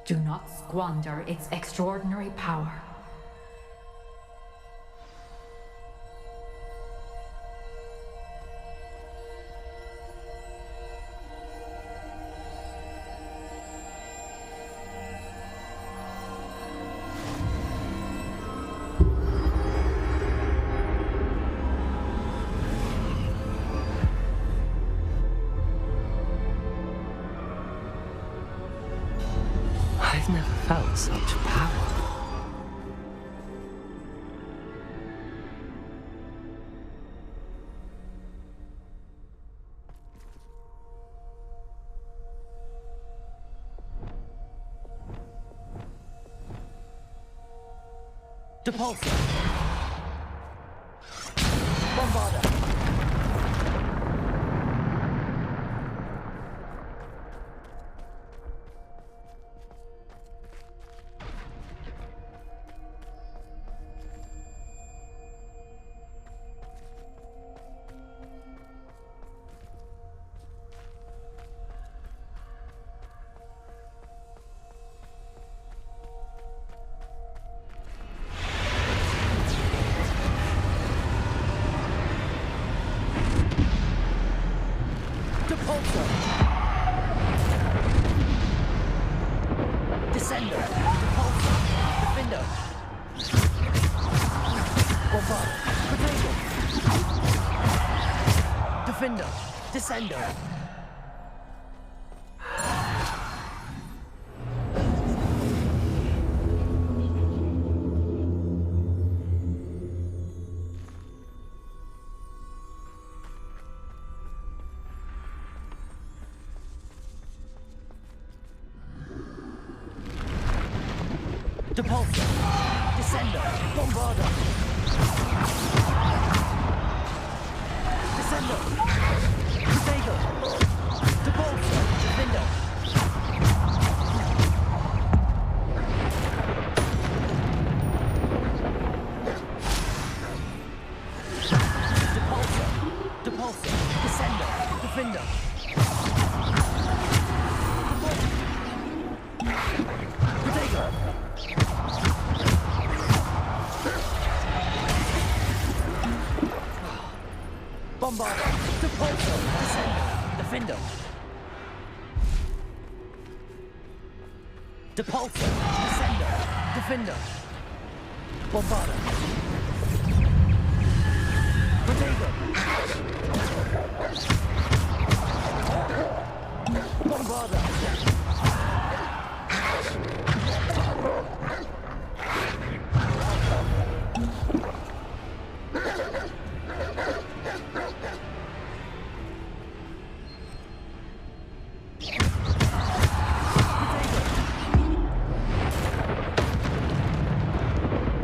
Speaker 6: Do not squander its extraordinary power.
Speaker 1: I've never felt such power.
Speaker 2: Depulsor! Bombarder! Descender! Depulsor! Defender! Bombarder! Potato! Defender! Descender! Depulsor! Descender! Bombarder! Descender! Potato! Depulsor! Defender! Depulsor! Depulsor! Descender! Defender! Potato! Bombarder! Depulsor! Descender! Defender! Depulsor! Descender! Defender! Bombarder! Potato! Bombarder!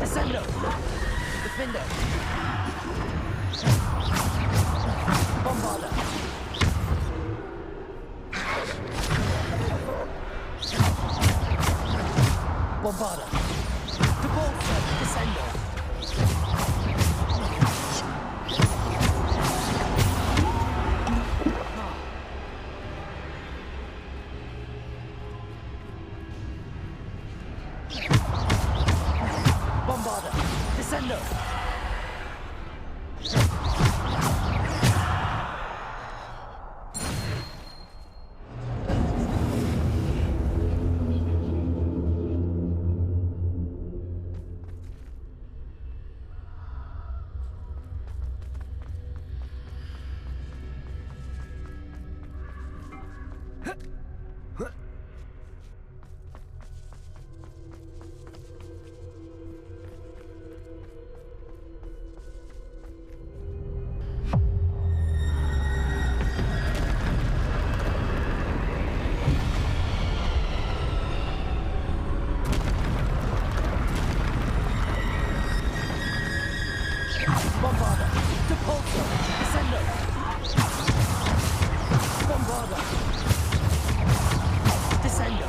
Speaker 2: Descender! Defender! Bombarder! Bombarder! Depulsor! Descender! Bombarder! Descender! Bombarder! Depulso! Descendo! Bombarder! Descendo!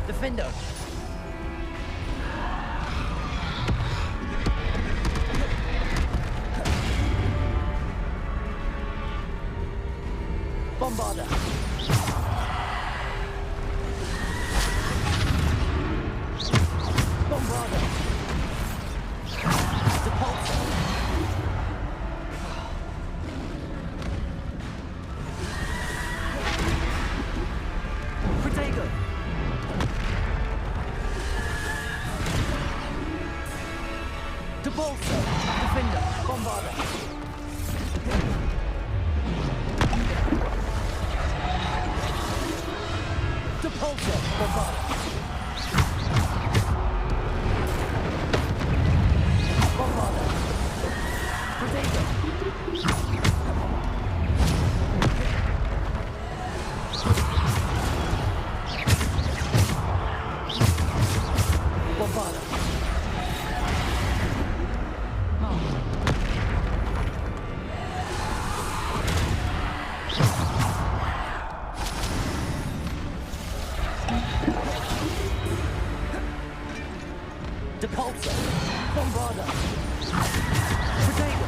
Speaker 1: Defender! Bombarder! Bombarder! Depulso! Protego! Depulso! Defender! Bombarder! Depulso! Bombarder! Bombarder! Protego! Bombarder! Depulso! Bombarder! Protego!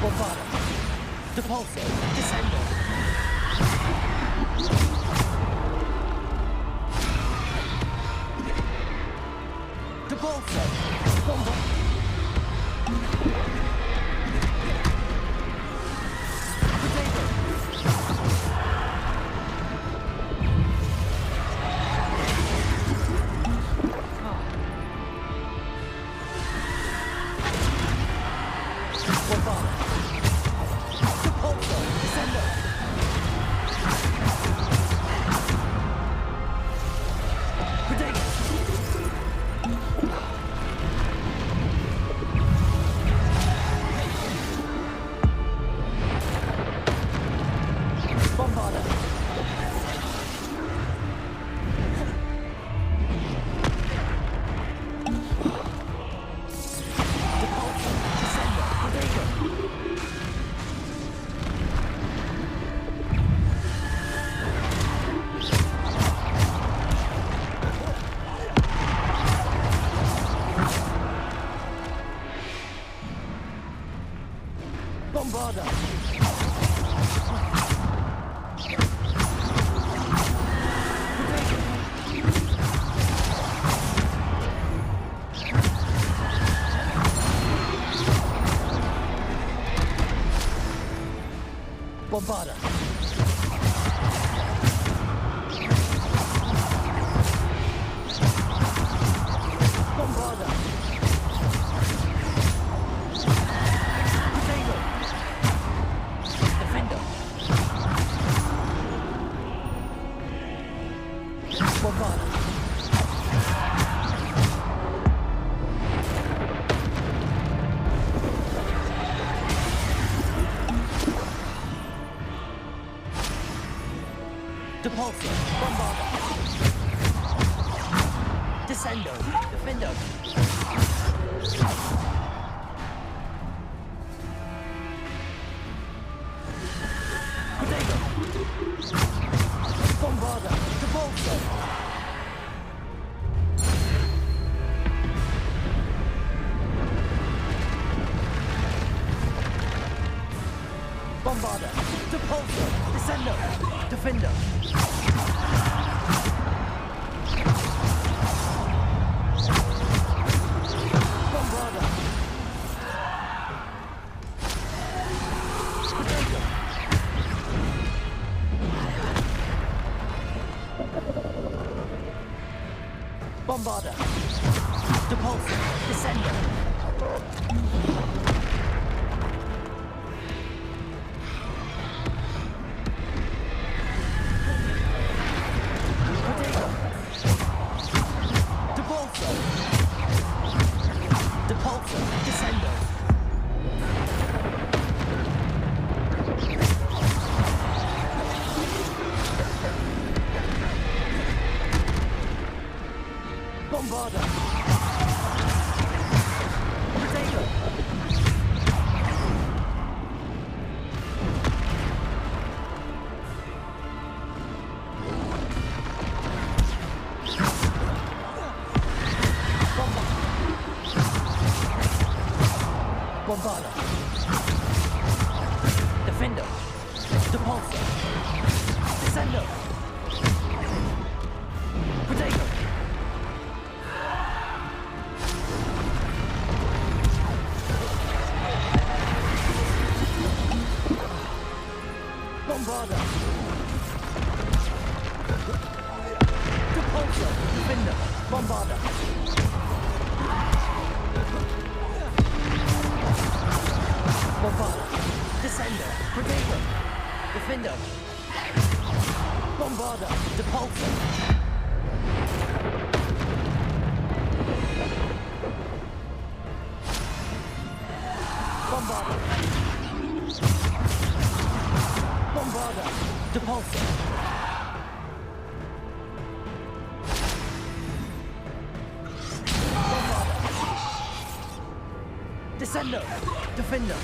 Speaker 1: Bombarder! Depulso! Descendo! Depulso! Bombarder! Bombarder! Bombarder! Bombarder! Potato! Defender! Bombarder! Depulso! Bombarder! Descendo! Defender! Potato! Bombarder! Depulso! Bombarder! Depulso! Descendo! Defender! Bombarder! Potato! Bombarder. Depulsor. Descender. Protego. Depulsor. Depulsor. Descender. Bombarder. Protego. Bombarder. Defender. Depulsor. Descender. Protego. Bombarder. Depulsor. Defender. Bombarder. Bombarder. Descender. Protego. Defender. Bombarder. Depulsor. Bombarder. Bombarder. Depulsor. Bombarder. Descender. Defender.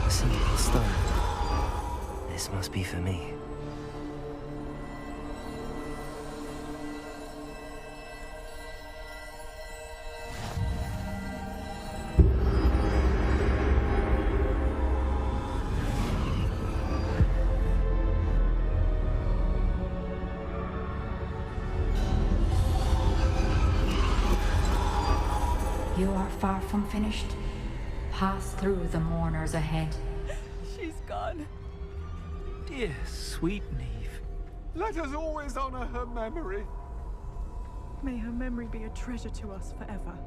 Speaker 1: Simple stone. This must be for me.
Speaker 6: You are far from finished. Pass through the mourners ahead.
Speaker 14: She's gone.
Speaker 15: Dear, sweet Niamh.
Speaker 16: Let us always honor her memory.
Speaker 14: May her memory be a treasure to us forever.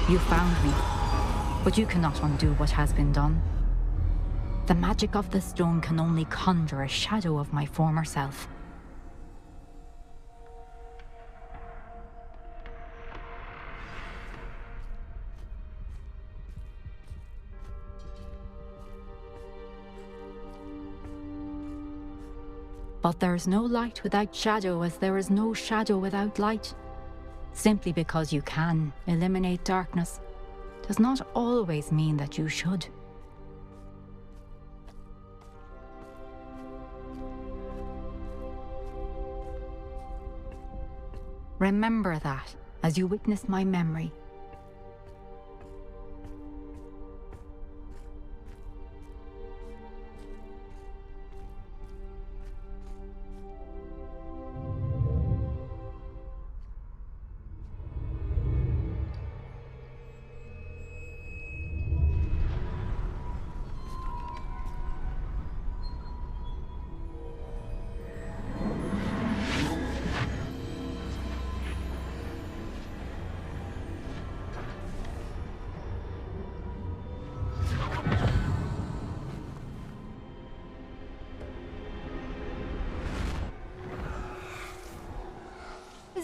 Speaker 6: You found me, but you cannot undo what has been done. The magic of the stone can only conjure a shadow of my former self. But there is no light without shadow, as there is no shadow without light. Simply because you can eliminate darkness does not always mean that you should. Remember that as you witness my memory.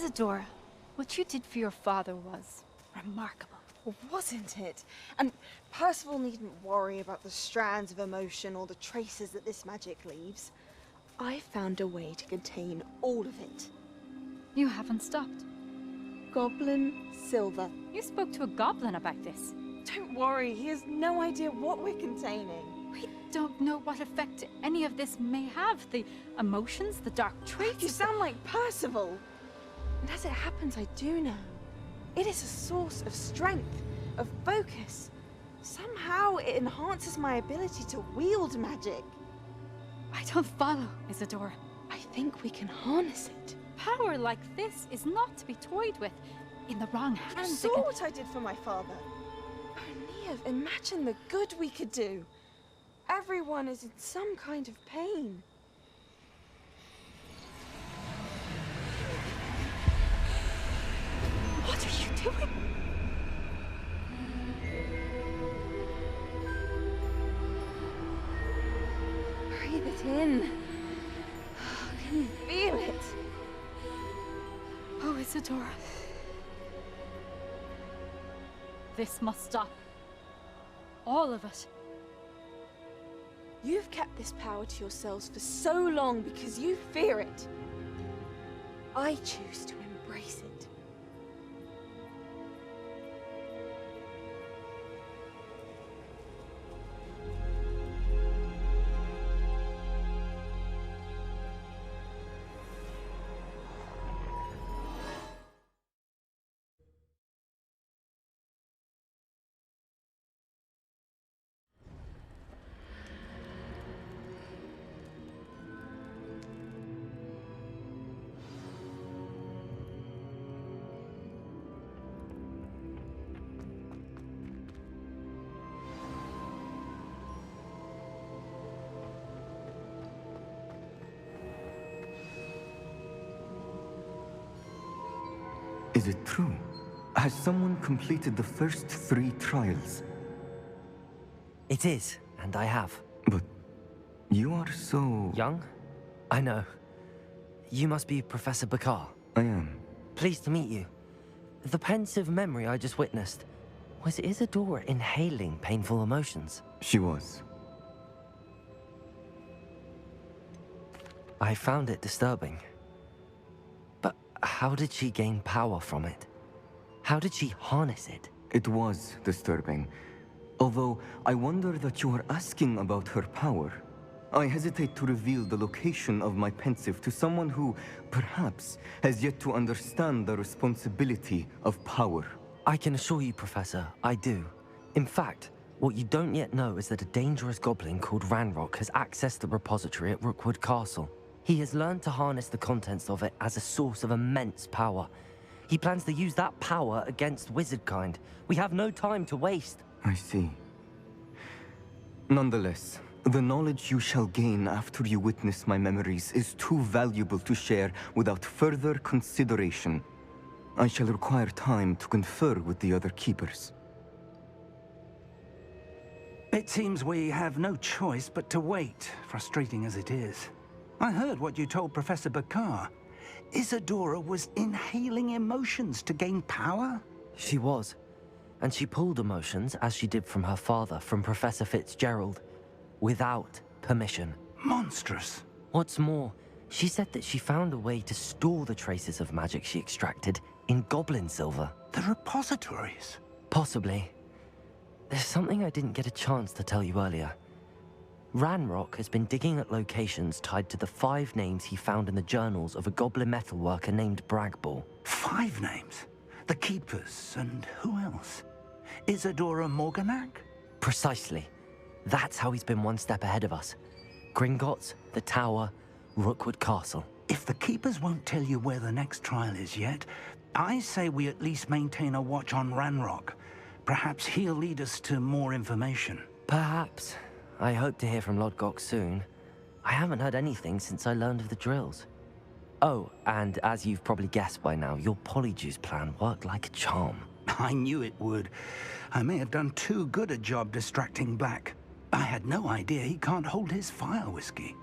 Speaker 17: Isadora, what you did for your father was remarkable.
Speaker 18: Well, wasn't it? And Percival needn't worry about the strands of emotion or the traces that this magic leaves. I found a way to contain all of it.
Speaker 17: You haven't stopped.
Speaker 18: Goblin silver.
Speaker 17: You spoke to a goblin about this.
Speaker 18: Don't worry, he has no idea what we're containing.
Speaker 17: We don't know what effect any of this may have. The emotions, the dark traits.
Speaker 18: You sound like Percival. And as it happens, I do know. It is a source of strength, of focus. Somehow it enhances my ability to wield magic.
Speaker 17: I don't follow, Isadora.
Speaker 18: I think we can harness it.
Speaker 17: Power like this is not to be toyed with. In the wrong hands.
Speaker 18: You saw what I did for my father. Oh, Niamh, imagine the good we could do. Everyone is in some kind of pain.
Speaker 17: What are you doing?
Speaker 18: Breathe it in. Can you feel it?
Speaker 17: Oh, Isadora. This must stop. All of it.
Speaker 18: You've kept this power to yourselves for so long because you fear it. I choose to embrace it.
Speaker 19: Is it true? Has someone completed the first 3 trials?
Speaker 1: It is, and I have.
Speaker 19: But you are so...
Speaker 1: young? I know. You must be Professor Bakar.
Speaker 19: I am.
Speaker 1: Pleased to meet you. The pensive memory I just witnessed, was Isadora inhaling painful emotions?
Speaker 19: She was.
Speaker 1: I found it disturbing. But how did she gain power from it? How did she harness it?
Speaker 19: It was disturbing. Although, I wonder that you are asking about her power. I hesitate to reveal the location of my pensive to someone who, perhaps, has yet to understand the responsibility of power.
Speaker 1: I can assure you, Professor, I do. In fact, what you don't yet know is that a dangerous goblin called Ranrock has accessed the repository at Rookwood Castle. He has learned to harness the contents of it as a source of immense power. He plans to use that power against wizardkind. We have no time to waste.
Speaker 19: I see. Nonetheless, the knowledge you shall gain after you witness my memories is too valuable to share without further consideration. I shall require time to confer with the other keepers.
Speaker 10: It seems we have no choice but to wait, frustrating as it is. I heard what you told Professor Bakar. Isadora was inhaling emotions to gain power?
Speaker 1: She was. And she pulled emotions, as she did from her father, from Professor Fitzgerald, without permission.
Speaker 10: Monstrous.
Speaker 1: What's more, she said that she found a way to store the traces of magic she extracted in goblin silver.
Speaker 10: The repositories?
Speaker 1: Possibly. There's something I didn't get a chance to tell you earlier. Ranrock has been digging at locations tied to the 5 names he found in the journals of a goblin metalworker named Bragball.
Speaker 10: 5 names? The Keepers, and who else? Isadora Morganac?
Speaker 1: Precisely. That's how he's been one step ahead of us. Gringotts, the Tower, Rookwood Castle.
Speaker 10: If the Keepers won't tell you where the next trial is yet, I say we at least maintain a watch on Ranrock. Perhaps he'll lead us to more information.
Speaker 1: Perhaps. I hope to hear from Lodgok soon. I haven't heard anything since I learned of the drills. Oh, and as you've probably guessed by now, your polyjuice plan worked like a charm.
Speaker 10: I knew it would. I may have done too good a job distracting Black. I had no idea he can't hold his fire whiskey.